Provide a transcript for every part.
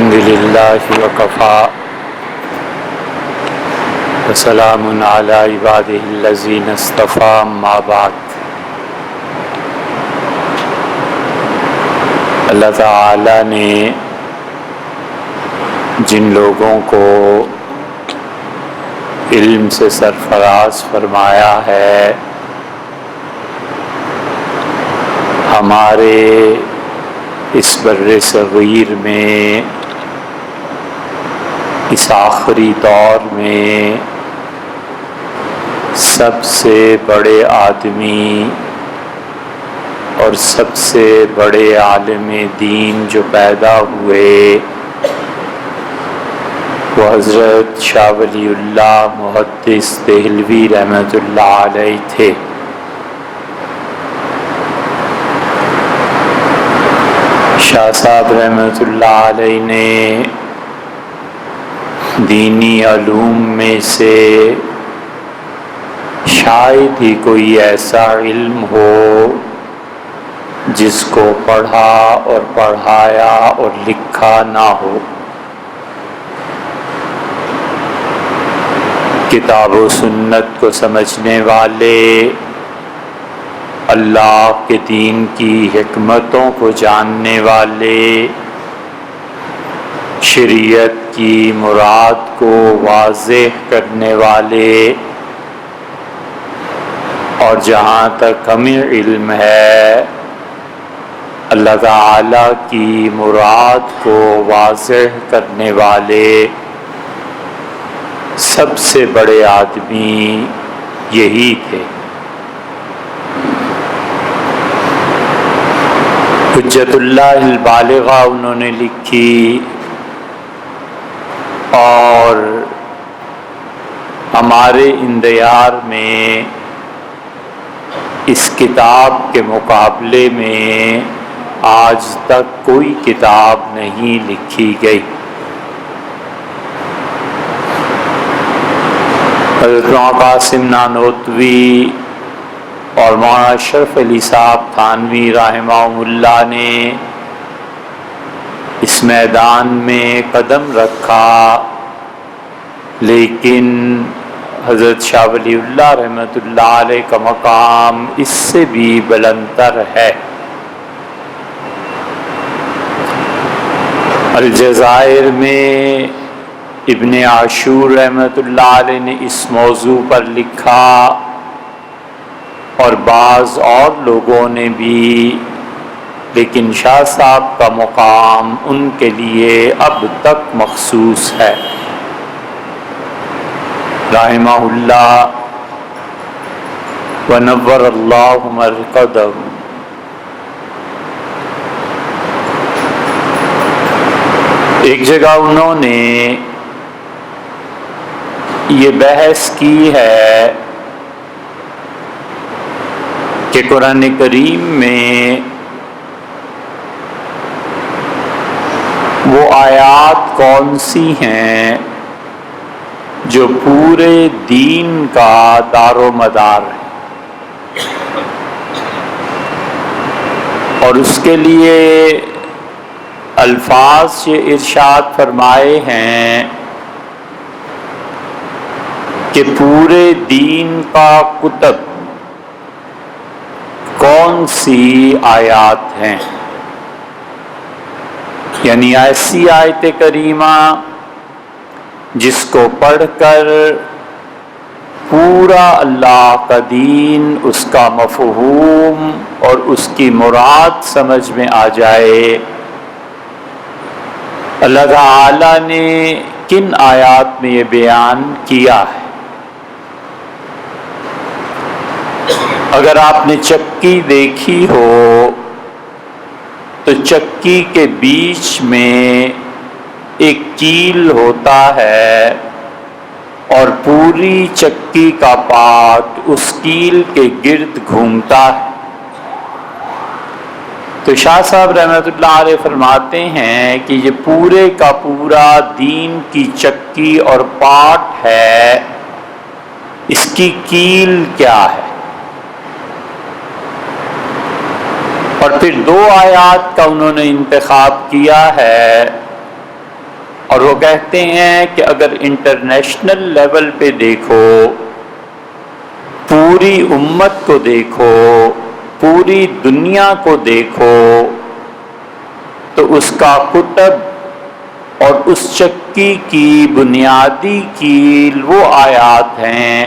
الحمد للہ وکفا وسلام علی عبادہ الذین اصطفی اما بعد۔ اللہ تعالی نے جن لوگوں کو علم سے سرفراز فرمایا ہے، ہمارے اس بر صغیر میں اس آخری دور میں سب سے بڑے آدمی اور سب سے بڑے عالم دین جو پیدا ہوئے وہ حضرت شاہ ولی اللہ محدث دہلوی رحمۃ اللہ علیہ تھے۔ شاہ صاحب رحمۃ اللہ علیہ نے دینی علوم میں سے شاید ہی کوئی ایسا علم ہو جس کو پڑھا اور پڑھایا اور لکھا نہ ہو۔ کتاب و سنت کو سمجھنے والے، اللہ کے دین کی حکمتوں کو جاننے والے، شریعت کی مراد کو واضح کرنے والے، اور جہاں تک ہمیں علم ہے اللہ تعالی کی مراد کو واضح کرنے والے سب سے بڑے آدمی یہی تھے۔ حجت اللہ البالغہ انہوں نے لکھی، اور ہمارے اندیار میں اس کتاب کے مقابلے میں آج تک کوئی کتاب نہیں لکھی گئی۔ حضرت مولانا قاسم نانوتوی اور مولانا اشرف علی صاحب تھانوی رحمہ اللہ نے اس میدان میں قدم رکھا، لیکن حضرت شاہ ولی اللہ رحمۃ اللہ علیہ کا مقام اس سے بھی بلندتر ہے۔ الجزائر میں ابن عاشور رحمۃ اللہ علیہ نے اس موضوع پر لکھا، اور بعض اور لوگوں نے بھی، لیکن شاہ صاحب کا مقام ان کے لیے اب تک مخصوص ہے رحمہ اللہ ونور اللہ مرقدہ۔ ایک جگہ انہوں نے یہ بحث کی ہے کہ قرآن کریم میں وہ آیات کون سی ہیں جو پورے دین کا دار و مدار ہے، اور اس کے لیے الفاظ یہ ارشاد فرمائے ہیں کہ پورے دین کا کتب کون سی آیات ہیں، یعنی ایسی آیت کریمہ جس کو پڑھ کر پورا اللہ کا دین، اس کا مفہوم اور اس کی مراد سمجھ میں آ جائے۔ اللہ تعالی نے کن آیات میں یہ بیان کیا ہے؟ اگر آپ نے چکی دیکھی ہو تو چکی کے بیچ میں ایک کیل ہوتا ہے، اور پوری چکی کا پارٹ اس کیل کے گرد گھومتا ہے۔ تو شاہ صاحب رحمۃ اللہ علیہ فرماتے ہیں کہ یہ پورے کا پورا دین کی چکی اور پارٹ ہے، اس کی کیل کیا ہے؟ اور پھر دو آیات کا انہوں نے انتخاب کیا ہے اور وہ کہتے ہیں کہ اگر انٹرنیشنل لیول پہ دیکھو، پوری امت کو دیکھو، پوری دنیا کو دیکھو، تو اس کا کتب اور اس چکی کی بنیادی کیل وہ آیات ہیں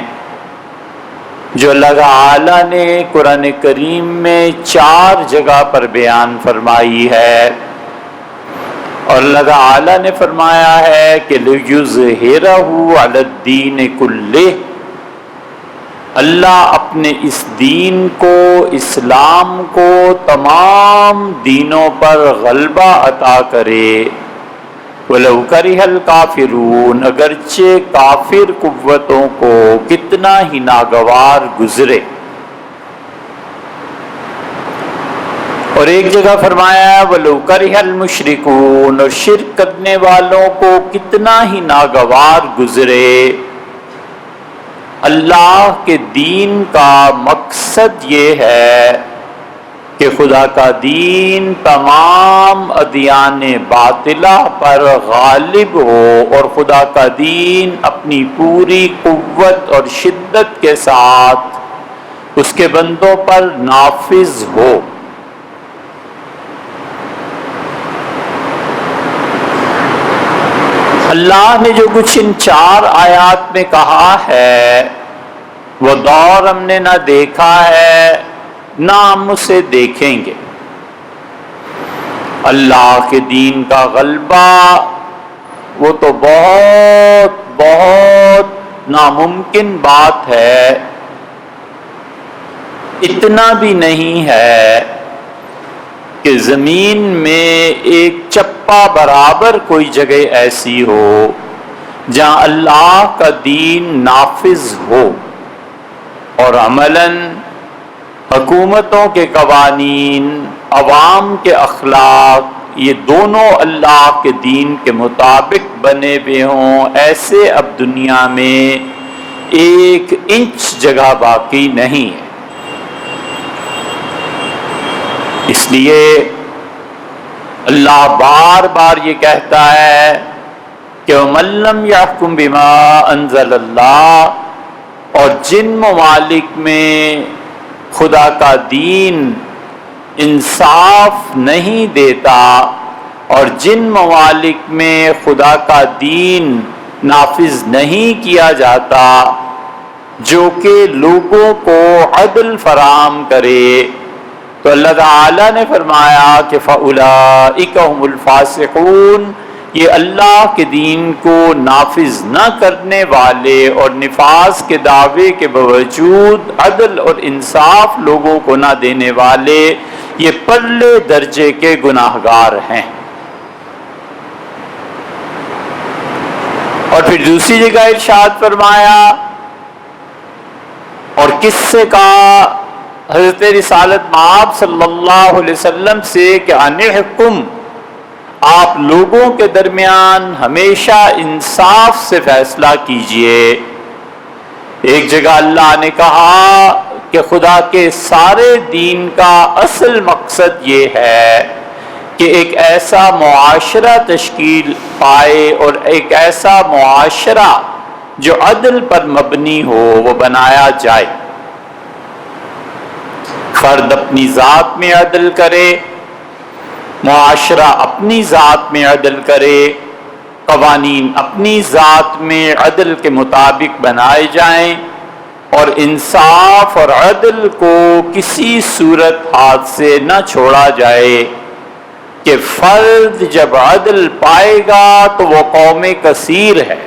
جو اللہ تعالی نے قرآن کریم میں 4 جگہ پر بیان فرمائی ہے، اور اللہ تعالی نے فرمایا ہے کہ لِيُظْهِرَهُ عَلَى الدِّينِ كُلِّهِ، اللہ اپنے اس دین کو، اسلام کو تمام دینوں پر غلبہ عطا کرے۔ وَلَوْ كَرِهَ الْكَافِرُونَ، اگرچہ کافر قوتوں کو کتنا ہی ناگوار گزرے۔ اور ایک جگہ فرمایا وَلَوْ كَرِهَ الْمُشْرِكُونَ، اور شرک کرنے والوں کو کتنا ہی ناگوار گزرے۔ اللہ کے دین کا مقصد یہ ہے کہ خدا کا دین تمام ادیان باطلہ پر غالب ہو، اور خدا کا دین اپنی پوری قوت اور شدت کے ساتھ اس کے بندوں پر نافذ ہو۔ اللہ نے جو کچھ ان 4 آیات میں کہا ہے، وہ دور ہم نے نہ دیکھا ہے نہ ہم اسے دیکھیں گے۔ اللہ کے دین کا غلبہ وہ تو بہت بہت ناممکن بات ہے، اتنا بھی نہیں ہے کہ زمین میں ایک چپا برابر کوئی جگہ ایسی ہو جہاں اللہ کا دین نافذ ہو، اور عملاً حکومتوں کے قوانین، عوام کے اخلاق، یہ دونوں اللہ کے دین کے مطابق بنے ہوئے ہوں، ایسے اب دنیا میں 1 انچ جگہ باقی نہیں ہے۔ اس لیے اللہ بار بار یہ کہتا ہے کہ وَمَن لَّمْ يَحْكُم بِمَا أَنزَلَ اللَّهُ، اور جن ممالک میں خدا کا دین انصاف نہیں دیتا، اور جن ممالک میں خدا کا دین نافذ نہیں کیا جاتا جو کہ لوگوں کو عدل فراہم کرے، تو اللہ تعالیٰ نے فرمایا کہ فَأُولَئِكَ هُمُ الْفَاسِقُونَ، یہ اللہ کے دین کو نافذ نہ کرنے والے اور نفاذ کے دعوے کے باوجود عدل اور انصاف لوگوں کو نہ دینے والے، یہ پرلے درجے کے گناہگار ہیں۔ اور پھر دوسری جگہ ارشاد فرمایا، اور کس سے کہا حضرت رسالت مآب صلی اللہ علیہ وسلم سے کہ انحکم، آپ لوگوں کے درمیان ہمیشہ انصاف سے فیصلہ کیجئے۔ ایک جگہ اللہ نے کہا کہ خدا کے سارے دین کا اصل مقصد یہ ہے کہ ایک ایسا معاشرہ تشکیل پائے، اور ایک ایسا معاشرہ جو عدل پر مبنی ہو وہ بنایا جائے۔ فرد اپنی ذات میں عدل کرے، معاشرہ اپنی ذات میں عدل کرے، قوانین اپنی ذات میں عدل کے مطابق بنائے جائیں، اور انصاف اور عدل کو کسی صورت ہاتھ سے نہ چھوڑا جائے کہ فرد جب عدل پائے گا تو وہ قوم کثیر ہے،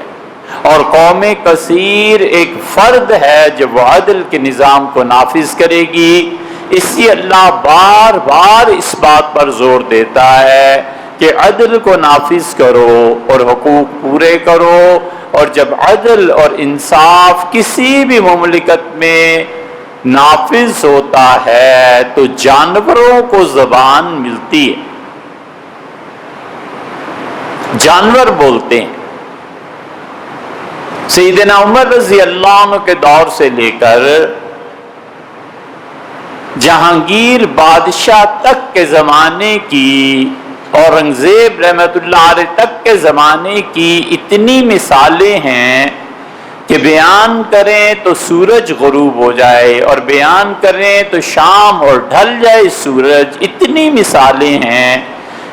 اور قوم کثیر ایک فرد ہے جب وہ عدل کے نظام کو نافذ کرے گی۔ اس لیے اللہ بار بار اس بات پر زور دیتا ہے کہ عدل کو نافذ کرو اور حقوق پورے کرو، اور جب عدل اور انصاف کسی بھی مملکت میں نافذ ہوتا ہے تو جانوروں کو زبان ملتی ہے، جانور بولتے ہیں۔ سیدنا عمر رضی اللہ عنہ کے دور سے لے کر جہانگیر بادشاہ تک کے زمانے کی اورنگزیب رحمۃ اللہ علیہ تک کے زمانے کی اتنی مثالیں ہیں کہ بیان کریں تو سورج غروب ہو جائے اور بیان کریں تو شام اور ڈھل جائے سورج. اتنی مثالیں ہیں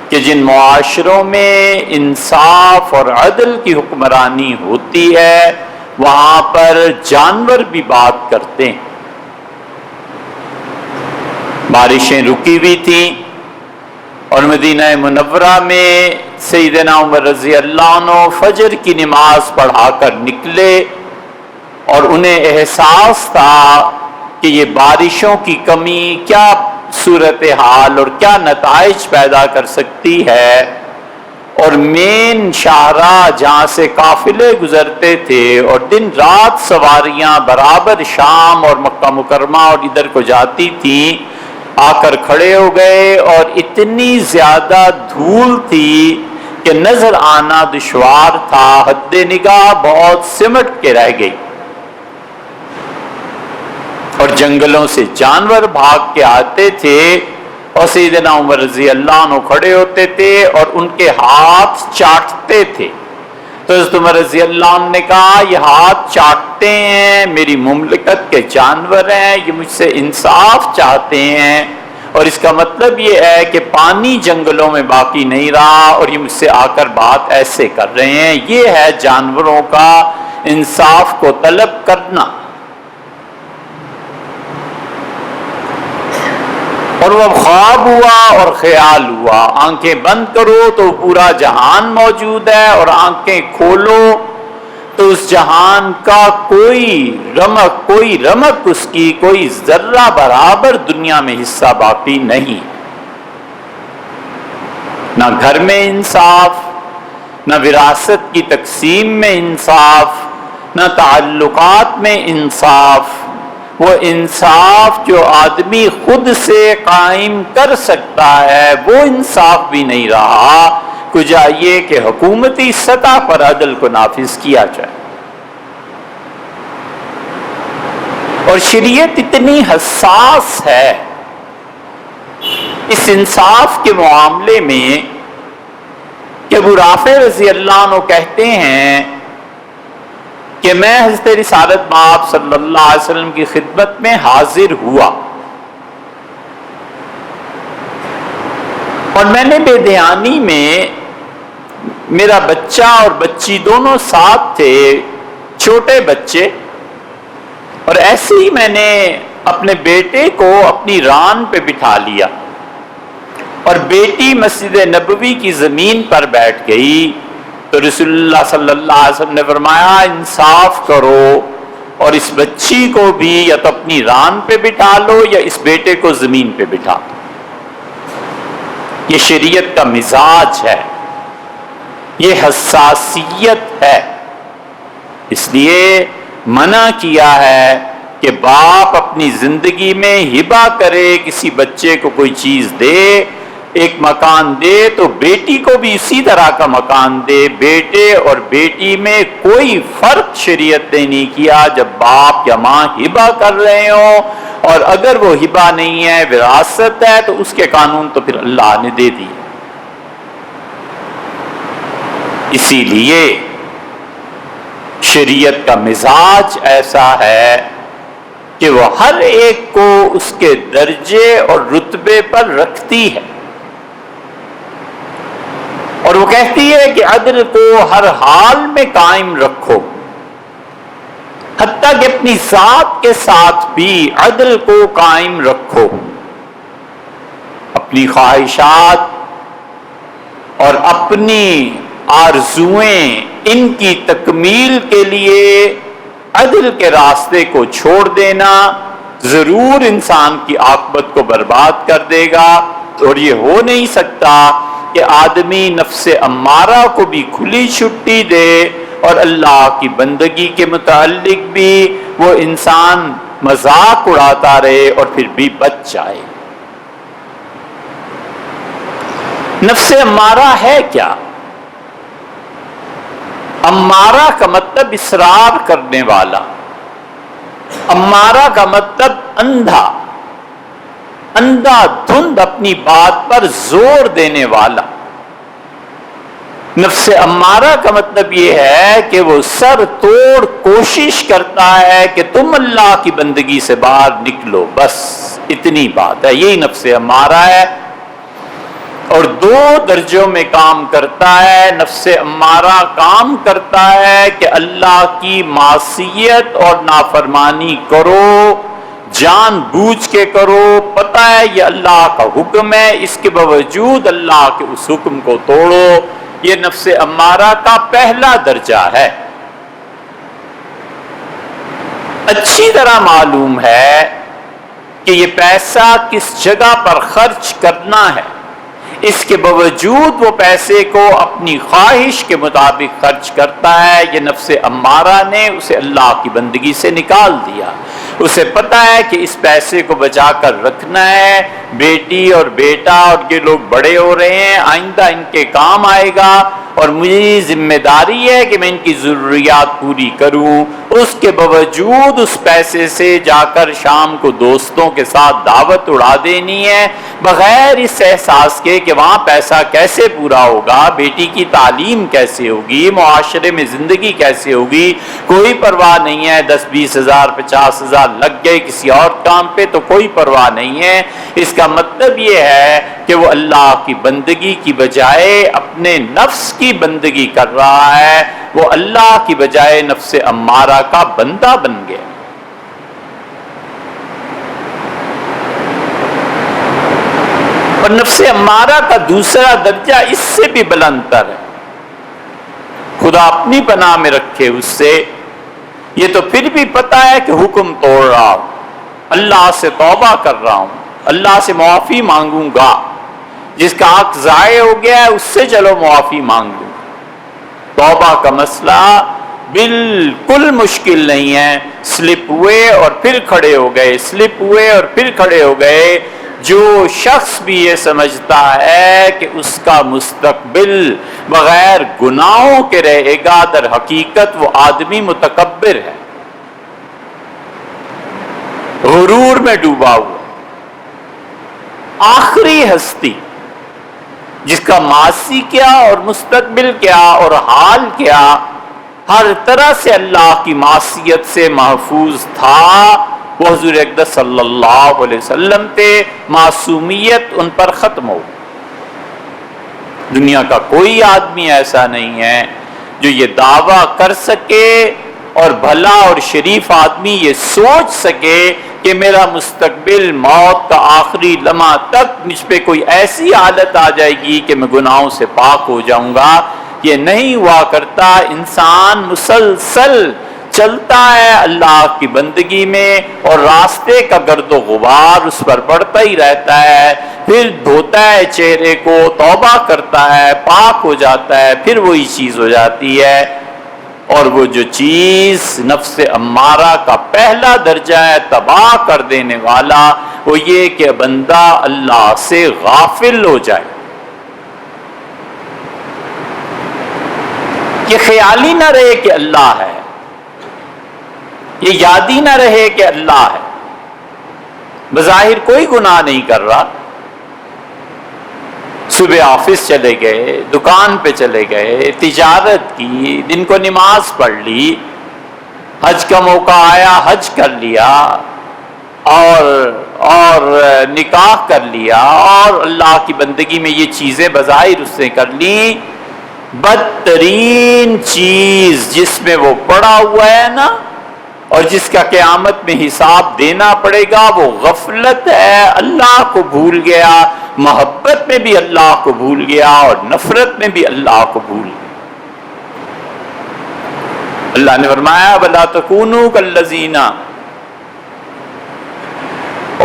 کہ جن معاشروں میں انصاف اور عدل کی حکمرانی ہوتی ہے وہاں پر جانور بھی بات کرتے ہیں. بارشیں رکی ہوئی تھیں اور مدینہ منورہ میں سیدنا عمر رضی اللہ عنہ فجر کی نماز پڑھا کر نکلے اور انہیں احساس تھا کہ یہ بارشوں کی کمی کیا صورتحال اور کیا نتائج پیدا کر سکتی ہے. اور مین شاہراہ جہاں سے قافلے گزرتے تھے اور دن رات سواریاں برابر شام اور مکہ مکرمہ اور ادھر کو جاتی تھیں آ کر کھڑے ہو گئے اور اتنی زیادہ دھول تھی کہ نظر آنا دشوار تھا. حد نگاہ بہت سمٹ کے رہ گئی اور جنگلوں سے جانور بھاگ کے آتے تھے اور سیدنا عمر رضی اللہ عنہ کھڑے ہوتے تھے اور ان کے ہاتھ چاٹتے تھے. تو حضرت عمر رضی اللہ عنہ نے کہا یہ ہاتھ چاٹتے ہیں میری مملکت کے جانور ہیں, یہ مجھ سے انصاف چاہتے ہیں اور اس کا مطلب یہ ہے کہ پانی جنگلوں میں باقی نہیں رہا اور یہ مجھ سے آ کر بات ایسے کر رہے ہیں. یہ ہے جانوروں کا انصاف کو طلب کرنا. اور وہ خواب ہوا اور خیال ہوا. آنکھیں بند کرو تو پورا جہان موجود ہے اور آنکھیں کھولو تو اس جہان کا کوئی رمق اس کی کوئی ذرہ برابر دنیا میں حصہ باقی نہیں. نہ گھر میں انصاف, نہ وراثت کی تقسیم میں انصاف, نہ تعلقات میں انصاف. وہ انصاف جو آدمی خود سے قائم کر سکتا ہے وہ انصاف بھی نہیں رہا. کو چاہیے کہ حکومتی سطح پر عدل کو نافذ کیا جائے. اور شریعت اتنی حساس ہے اس انصاف کے معاملے میں کہ ابو رافع رضی اللہ عنہ کہتے ہیں کہ میں حضرت رسالت مآب صلی اللہ علیہ وسلم کی خدمت میں حاضر ہوا اور میں نے بے دھیانی میں میرا بچہ اور بچی دونوں ساتھ تھے, چھوٹے بچے, اور ایسے ہی میں نے اپنے بیٹے کو اپنی ران پہ بٹھا لیا اور بیٹی مسجد نبوی کی زمین پر بیٹھ گئی. تو رسول اللہ صلی اللہ علیہ وسلم نے فرمایا انصاف کرو اور اس بچی کو بھی یا تو اپنی ران پہ بٹھا لو یا اس بیٹے کو زمین پہ بٹھا دو. یہ شریعت کا مزاج ہے, یہ حساسیت ہے. اس لیے منع کیا ہے کہ باپ اپنی زندگی میں ہبہ کرے, کسی بچے کو کوئی چیز دے, ایک مکان دے تو بیٹی کو بھی اسی طرح کا مکان دے. بیٹے اور بیٹی میں کوئی فرق شریعت نے نہیں کیا جب باپ یا ماں ہبہ کر رہے ہوں, اور اگر وہ ہبہ نہیں ہے وراثت ہے تو اس کے قانون تو پھر اللہ نے دے دی. اسی لیے شریعت کا مزاج ایسا ہے کہ وہ ہر ایک کو اس کے درجے اور رتبے پر رکھتی ہے, اور وہ کہتی ہے کہ عدل کو ہر حال میں قائم رکھو, حتیٰ کہ اپنی ذات کے ساتھ بھی عدل کو قائم رکھو. اپنی خواہشات اور اپنی آرزوئیں ان کی تکمیل کے لیے عدل کے راستے کو چھوڑ دینا ضرور انسان کی عاقبت کو برباد کر دے گا. اور یہ ہو نہیں سکتا کہ آدمی نفس امارہ کو بھی کھلی چھٹی دے اور اللہ کی بندگی کے متعلق بھی وہ انسان مذاق اڑاتا رہے اور پھر بھی بچ جائے. نفس امارہ ہے کیا؟ امارہ کا مطلب اصرار کرنے والا, امارہ کا مطلب اندھا دھند اپنی بات پر زور دینے والا. نفس امارہ کا مطلب یہ ہے کہ وہ سر توڑ کوشش کرتا ہے کہ تم اللہ کی بندگی سے باہر نکلو، بس اتنی بات ہے، یہی نفس امارہ ہے۔ اور دو درجوں میں کام کرتا ہے نفس امارہ، کام کرتا ہے کہ اللہ کی معصیت اور نافرمانی کرو، جان بوجھ کے کرو، پتہ ہے یہ اللہ کا حکم ہے، اس کے باوجود اللہ کے اس حکم کو توڑو، یہ نفس امارہ کا پہلا درجہ ہے۔ اچھی طرح معلوم ہے کہ یہ پیسہ کس جگہ پر خرچ کرنا ہے، اس کے باوجود وہ پیسے کو اپنی خواہش کے مطابق خرچ کرتا ہے، یہ نفس امارہ نے اسے اللہ کی بندگی سے نکال دیا۔ اسے پتہ ہے کہ اس پیسے کو بچا کر رکھنا ہے، بیٹی اور بیٹا اور یہ لوگ بڑے ہو رہے ہیں، آئندہ ان کے کام آئے گا، اور مجھے ذمہ داری ہے کہ میں ان کی ضروریات پوری کروں۔ اس کے باوجود اس پیسے سے جا کر شام کو دوستوں کے ساتھ دعوت اڑا دینی ہے، بغیر اس احساس کے کہ وہاں پیسہ کیسے پورا ہوگا، بیٹی کی تعلیم کیسے ہوگی، معاشرے میں زندگی کیسے ہوگی، کوئی پرواہ نہیں ہے۔ 10-20 ہزار 50 ہزار لگ گئے کسی اور کام پہ تو کوئی پرواہ نہیں ہے۔ اس کا مطلب یہ ہے کہ وہ اللہ کی بندگی کی بجائے اپنے نفس کی بندگی کر رہا ہے، وہ اللہ کی بجائے نفس امارہ کا بندہ بن گیا۔ اور نفس امارہ کا دوسرا درجہ اس سے بھی بلند تر ہے، خدا اپنی پناہ میں رکھے اس سے۔ یہ تو پھر بھی پتہ ہے کہ حکم توڑ رہا ہوں، اللہ سے توبہ کر رہا ہوں، اللہ سے معافی مانگوں گا، جس کا حق ضائع ہو گیا ہے اس سے چلو معافی مانگ لوں۔ توبہ کا مسئلہ بالکل مشکل نہیں ہے، سلپ ہوئے اور پھر کھڑے ہو گئے، سلپ ہوئے اور پھر کھڑے ہو گئے۔ جو شخص بھی یہ سمجھتا ہے کہ اس کا مستقبل بغیر گناہوں کے رہے گا، در حقیقت وہ آدمی متکبر ہے، غرور میں ڈوبا ہوا۔ آخری ہستی جس کا ماضی کیا اور مستقبل کیا اور حال کیا ہر طرح سے اللہ کی معصیت سے محفوظ تھا، وہ حضور اقدس صلی اللہ علیہ وسلم تھے۔ معصومیت ان پر ختم ہو۔ دنیا کا کوئی آدمی ایسا نہیں ہے جو یہ دعویٰ کر سکے اور بھلا اور شریف آدمی یہ سوچ سکے کہ میرا مستقبل موت کا آخری لمحہ تک مجھ پہ کوئی ایسی حالت آ جائے گی کہ میں گناہوں سے پاک ہو جاؤں گا۔ یہ نہیں ہوا کرتا۔ انسان مسلسل چلتا ہے اللہ کی بندگی میں اور راستے کا گرد و غبار اس پر پڑتا ہی رہتا ہے، پھر دھوتا ہے چہرے کو، توبہ کرتا ہے، پاک ہو جاتا ہے، پھر وہی چیز ہو جاتی ہے۔ اور وہ جو چیز نفس امارہ کا پہلا درجہ ہے تباہ کر دینے والا، وہ یہ کہ بندہ اللہ سے غافل ہو جائے، یہ خیال ہی نہ رہے کہ اللہ ہے، یہ یاد ہی نہ رہے کہ اللہ ہے۔ بظاہر کوئی گناہ نہیں کر رہا، صبح آفس چلے گئے، دکان پہ چلے گئے، تجارت کی، دن کو نماز پڑھ لی، حج کا موقع آیا حج کر لیا، اور نکاح کر لیا، اور اللہ کی بندگی میں یہ چیزیں بظاہر اس نے کر لی۔ بدترین چیز جس میں وہ پڑا ہوا ہے نا، اور جس کا قیامت میں حساب دینا پڑے گا، وہ غفلت ہے، اللہ کو بھول گیا، محبت میں بھی اللہ کو بھول گیا اور نفرت میں بھی اللہ کو بھول گیا۔ اللہ نے فرمایا وَلَا تَكُونُوا كَالَّذِينَ،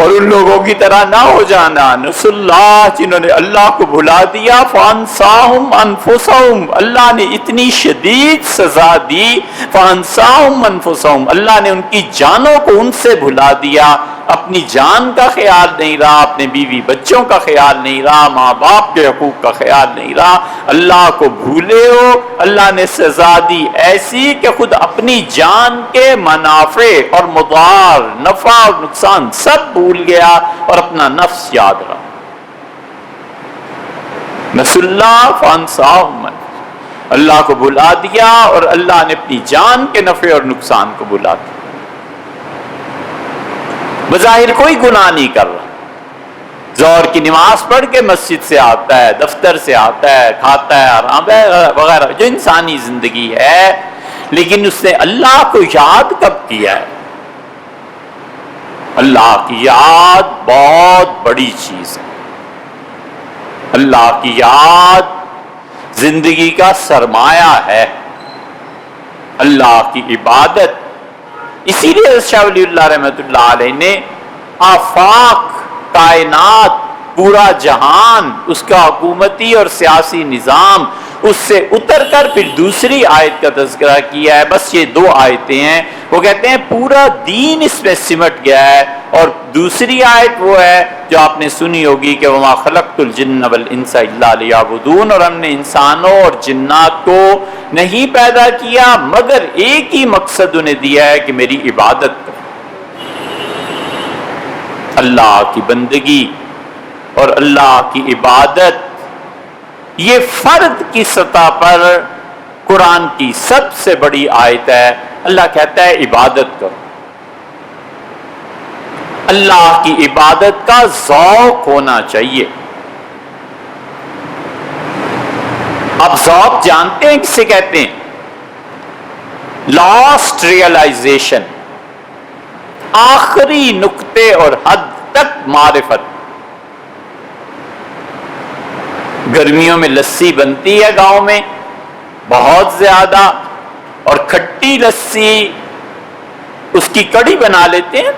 اور ان لوگوں کی طرح نہ ہو جانا، نسوا اللہ، جنہوں نے اللہ کو بھلا دیا، فَأَنسَاهُمْ أَنفُسَهُمْ، اللہ نے اتنی شدید سزا دی، فَأَنسَاهُمْ أَنفُسَهُمْ، اللہ نے ان کی جانوں کو ان سے بھلا دیا، اپنی جان کا خیال نہیں رہا، اپنے بیوی بچوں کا خیال نہیں رہا، ماں باپ کے حقوق کا خیال نہیں رہا، اللہ کو بھولے ہو۔ اللہ نے سزا دی ایسی کہ خود اپنی جان کے منافع اور مضار، نفع اور نقصان سب بھول گیا اور اپنا نفس یاد رہا۔ نسوا اللہ فانساہم، اللہ کو بلا دیا اور اللہ نے اپنی جان کے نفع اور نقصان کو بلا دیا. بظاہر کوئی گناہ نہیں کر رہا، ظہر کی نماز پڑھ کے مسجد سے آتا ہے، دفتر سے آتا ہے، کھاتا ہے، آرام ہے وغیرہ، جو انسانی زندگی ہے، لیکن اس نے اللہ کو یاد کب کیا ہے؟ اللہ کی یاد بہت بڑی چیز ہے. اللہ کی یاد زندگی کا سرمایہ ہے. اللہ کی عبادت، اسی لیے شاہ ولی اللہ رحمۃ اللہ علیہ نے آفاق، کائنات، پورا جہان، اس کا حکومتی اور سیاسی نظام، اس سے اتر کر پھر دوسری آیت کا تذکرہ کیا ہے. بس یہ 2 آیتیں ہیں. وہ کہتے ہیں پورا دین اس میں سمٹ گیا ہے. اور دوسری آیت وہ ہے جو آپ نے سنی ہوگی کہ وَمَا خَلَقْتُ الْجِنَّ وَالْإِنسَ إِلَّا لِيَعْبُدُونَ، اور ہم نے انسانوں اور جنات کو نہیں پیدا کیا مگر ایک ہی مقصد انہیں دیا ہے کہ میری عبادت کرو. اللہ کی بندگی اور اللہ کی عبادت، یہ فرد کی سطح پر قرآن کی سب سے بڑی آیت ہے. اللہ کہتا ہے عبادت کرو. اللہ کی عبادت کا ذوق ہونا چاہیے. آپ ذوق جانتے ہیں کسے کہتے ہیں؟ لاسٹ ریئلائزیشن، آخری نقطے اور حد تک معرفت. گرمیوں میں لسی بنتی ہے گاؤں میں بہت زیادہ، اور کھٹی لسی، اس کی کڑی بنا لیتے ہیں.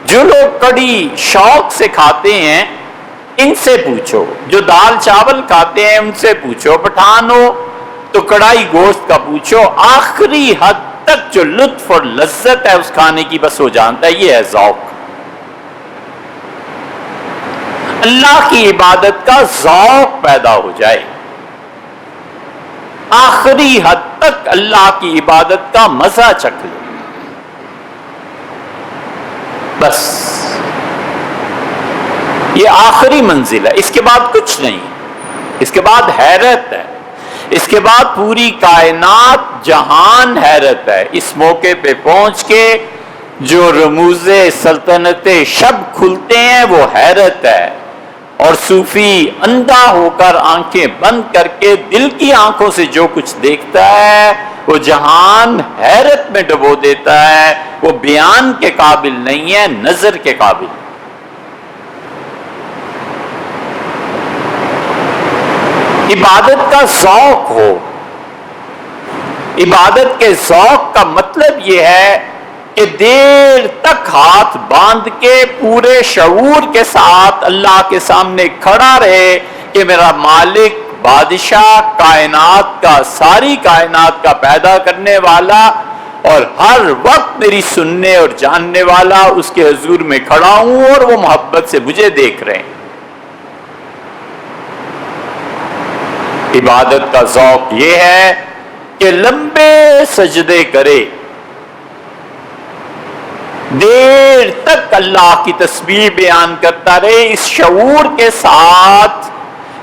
جو لوگ کڑی شوق سے کھاتے ہیں ان سے پوچھو، جو دال چاول کھاتے ہیں ان سے پوچھو، پٹھان ہو تو کڑائی گوشت کا پوچھو، آخری حد تک جو لطف اور لذت ہے اس کھانے کی بس وہ جانتا ہے. یہ ہے ذوق. اللہ کی عبادت کا ذوق پیدا ہو جائے، آخری حد تک اللہ کی عبادت کا مزہ چکھ لے، بس یہ آخری منزل ہے. اس کے بعد کچھ نہیں، اس کے بعد حیرت ہے، اس کے بعد پوری کائنات جہان حیرت ہے. اس موقع پہ پہنچ کے جو رموز سلطنت شب کھلتے ہیں وہ حیرت ہے. اور صوفی اندھا ہو کر آنکھیں بند کر کے دل کی آنکھوں سے جو کچھ دیکھتا ہے وہ جہان حیرت میں ڈبو دیتا ہے. وہ بیان کے قابل نہیں ہے، نظر کے قابل. عبادت کا ذوق ہو. عبادت کے ذوق کا مطلب یہ ہے کہ دیر تک ہاتھ باندھ کے پورے شعور کے ساتھ اللہ کے سامنے کھڑا رہے کہ میرا مالک، بادشاہ، کائنات کا، ساری کائنات کا پیدا کرنے والا اور ہر وقت میری سننے اور جاننے والا، اس کے حضور میں کھڑا ہوں اور وہ محبت سے مجھے دیکھ رہے ہیں. عبادت کا ذوق یہ ہے کہ لمبے سجدے کرے، دیر تک اللہ کی تسبیح بیان کرتا رہے اس شعور کے ساتھ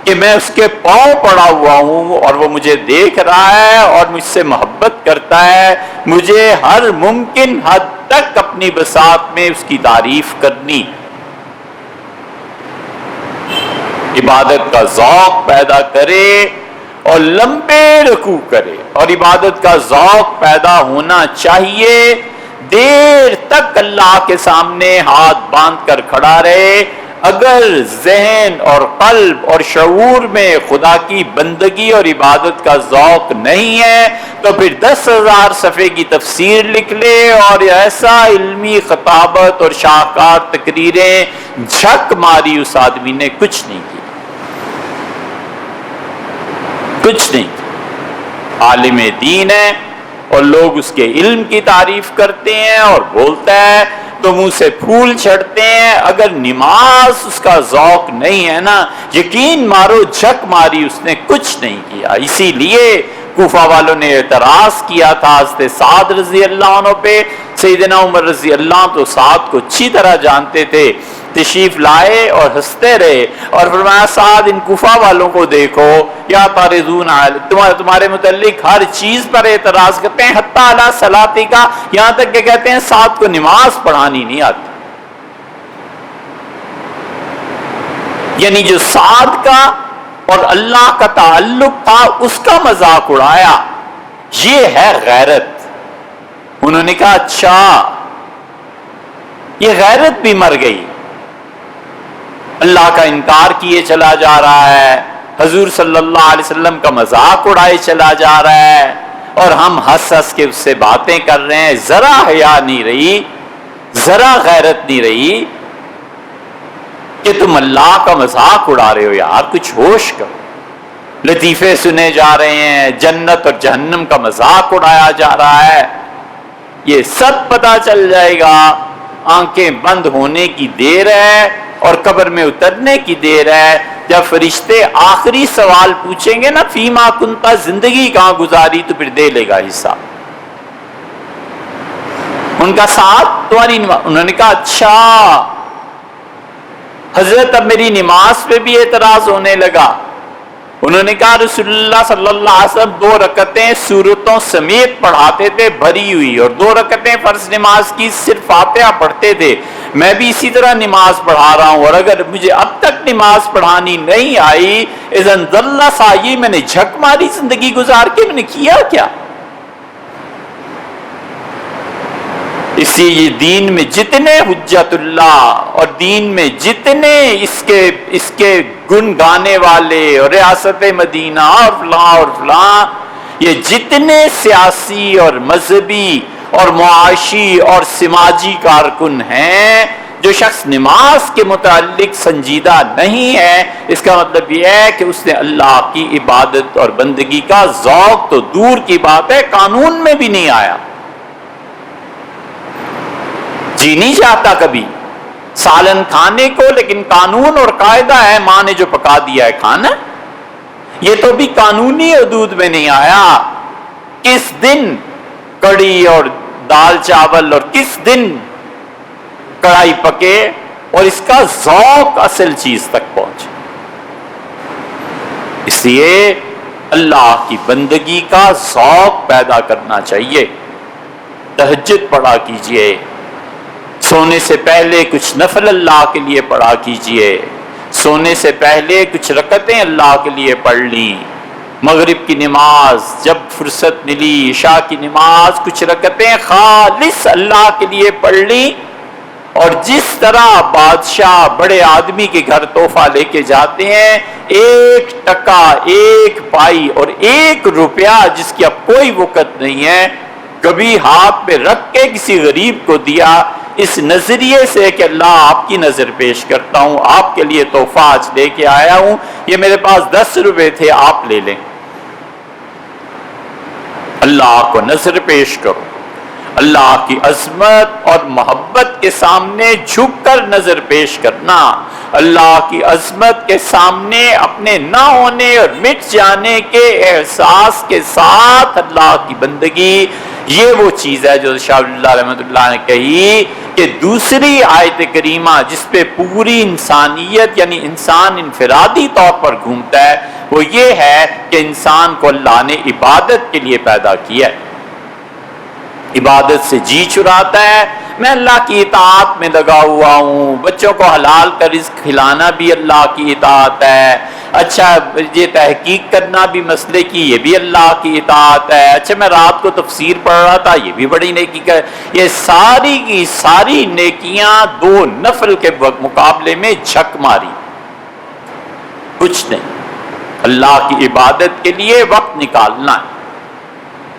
کہ میں اس کے پاؤں پڑا ہوا ہوں اور وہ مجھے دیکھ رہا ہے اور مجھ سے محبت کرتا ہے. مجھے ہر ممکن حد تک اپنی بساط میں اس کی تعریف کرنی. عبادت کا ذوق پیدا کرے اور لمبے رکوع کرے. اور عبادت کا ذوق پیدا ہونا چاہیے، دیر تک اللہ کے سامنے ہاتھ باندھ کر کھڑا رہے. اگر ذہن اور قلب اور شعور میں خدا کی بندگی اور عبادت کا ذوق نہیں ہے تو پھر 10,000 صفحے کی تفسیر لکھ لے اور ایسا علمی خطابت اور شاہکار تقریریں جھک ماری، اس آدمی نے کچھ نہیں کی، کچھ نہیں. عالم دین ہے اور لوگ اس کے علم کی تعریف کرتے ہیں اور بولتا ہے تو منہ سے پھول چھڑتے ہیں. اگر نماز اس کا ذوق نہیں ہے نا، یقین مارو جھک ماری اس نے کچھ نہیں کیا. اسی لیے کوفہ والوں نے اعتراض کیا تھا حضرت سعد رضی اللہ عنہ پہ. سیدنا عمر رضی اللہ تو سعد کو اچھی طرح جانتے تھے تشریف لائے اور ہنستے رہے اور فرمایا سعد ان کوفہ والوں کو دیکھو یا تارضون تمہارے متعلق ہر چیز پر اعتراض کرتے ہیں، حتی علی صلاتی کا، یہاں تک کہ کہتے ہیں سعد کو نماز پڑھانی نہیں آتی۔ یعنی جو سعد کا اور اللہ کا تعلق تھا اس کا مذاق اڑایا، یہ ہے غیرت۔ انہوں نے کہا اچھا یہ غیرت بھی مر گئی، اللہ کا انکار کیے چلا جا رہا ہے، حضور صلی اللہ علیہ وسلم کا مذاق اڑائے چلا جا رہا ہے، اور ہم ہنس ہنس کے اس سے باتیں کر رہے ہیں، ذرا حیا نہیں رہی، ذرا غیرت نہیں رہی کہ تم اللہ کا مذاق اڑا رہے ہو، یار کچھ ہوش کرو۔ لطیفے سنے جا رہے ہیں، جنت اور جہنم کا مذاق اڑایا جا رہا ہے، یہ سب پتہ چل جائے گا، آنکھیں بند ہونے کی دیر ہے اور قبر میں اترنے کی دیر ہے، جب فرشتے آخری سوال پوچھیں گے نا فیما کنتا، زندگی کہاں گزاری، تو پھر دے لے گا حساب۔ ان کا ساتھ تمہاری نماز، انہوں نے کہا اچھا حضرت اب میری نماز پہ بھی اعتراض ہونے لگا۔ انہوں نے کہا رسول اللہ صلی اللہ علیہ وسلم 2 رکعتیں سورتوں سمیت پڑھاتے تھے بھری ہوئی، اور 2 رکعتیں فرض نماز کی صرف فاتحہ پڑھتے تھے، میں بھی اسی طرح نماز پڑھا رہا ہوں، اور اگر مجھے اب تک نماز پڑھانی نہیں آئی اذن ضل سعی، میں نے جھک ماری زندگی گزار کے، میں نے کیا کیا؟ اس لیے یہ دین میں جتنے حجت اللہ اور دین میں جتنے اس کے گن گانے والے اور ریاست مدینہ اور فلاں یہ جتنے سیاسی اور مذہبی اور معاشی اور سماجی کارکن ہیں، جو شخص نماز کے متعلق سنجیدہ نہیں ہے، اس کا مطلب یہ ہے کہ اس نے اللہ کی عبادت اور بندگی کا ذوق تو دور کی بات ہے قانون میں بھی نہیں آیا، جی نہیں چاہتا کبھی سالن کھانے کو، لیکن قانون اور قاعدہ ہے ماں نے جو پکا دیا ہے کھانا، یہ تو بھی قانونی حدود میں نہیں آیا۔ کس دن کڑی اور دال چاول اور کس دن کڑھائی پکے اور اس کا ذوق اصل چیز تک پہنچے۔ اس لیے اللہ کی بندگی کا ذوق پیدا کرنا چاہیے۔ تہجد پڑھا کیجئے، سونے سے پہلے کچھ نفل اللہ کے لیے پڑھا کیجئے، سونے سے پہلے کچھ رکعتیں اللہ کے لیے پڑھ لیں، مغرب کی نماز جب فرصت ملی، عشاء کی نماز کچھ رکعتیں خالص اللہ کے لیے پڑھ لیں، اور جس طرح بادشاہ بڑے آدمی کے گھر تحفہ لے کے جاتے ہیں، 1 ٹکا 1 پائی اور 1 روپیہ جس کی اب کوئی وقت نہیں ہے، کبھی ہاتھ پہ رکھ کے کسی غریب کو دیا، اس نظریے سے کہ اللہ آپ کی نظر پیش کرتا ہوں، آپ کے لیے تحفہ آج لے کے آیا ہوں، یہ میرے پاس 10 روپے تھے آپ لے لیں۔ اللہ کو نظر پیش کرو، اللہ کی عظمت اور محبت کے سامنے جھک کر نظر پیش کرنا، اللہ کی عظمت کے سامنے اپنے نہ ہونے اور مٹ جانے کے احساس کے ساتھ اللہ کی بندگی، یہ وہ چیز ہے جو شاہ اللہ رحمۃ اللہ نے کہی کہ دوسری آیت کریمہ جس پہ پوری انسانیت یعنی انسان انفرادی طور پر گھومتا ہے، وہ یہ ہے کہ انسان کو اللہ نے عبادت کے لیے پیدا کیا ہے، عبادت سے جی چراتا ہے، میں اللہ کی اطاعت میں لگا ہوا ہوں، بچوں کو حلال کا رزق کھلانا بھی اللہ کی اطاعت ہے، اچھا یہ تحقیق کرنا بھی مسئلے کی، یہ بھی اللہ کی اطاعت ہے، اچھا میں رات کو تفسیر پڑھ رہا تھا، یہ بھی بڑی نیکی کا، یہ ساری کی ساری نیکیاں 2 نفل کے مقابلے میں جھک ماری، کچھ نہیں۔ اللہ کی عبادت کے لیے وقت نکالنا ہے،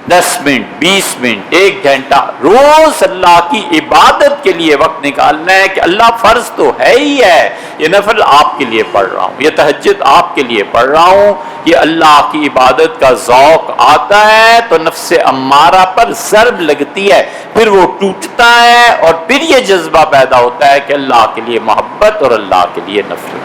10 منٹ 20 منٹ 1 گھنٹہ روز اللہ کی عبادت کے لیے وقت نکالنا ہے کہ اللہ فرض تو ہے ہی ہے، یہ نفل آپ کے لیے پڑھ رہا ہوں، یہ تہجد آپ کے لیے پڑھ رہا ہوں، یہ اللہ کی عبادت کا ذوق آتا ہے تو نفس امارہ پر ضرب لگتی ہے، پھر وہ ٹوٹتا ہے اور پھر یہ جذبہ پیدا ہوتا ہے کہ اللہ کے لیے محبت اور اللہ کے لیے نفل۔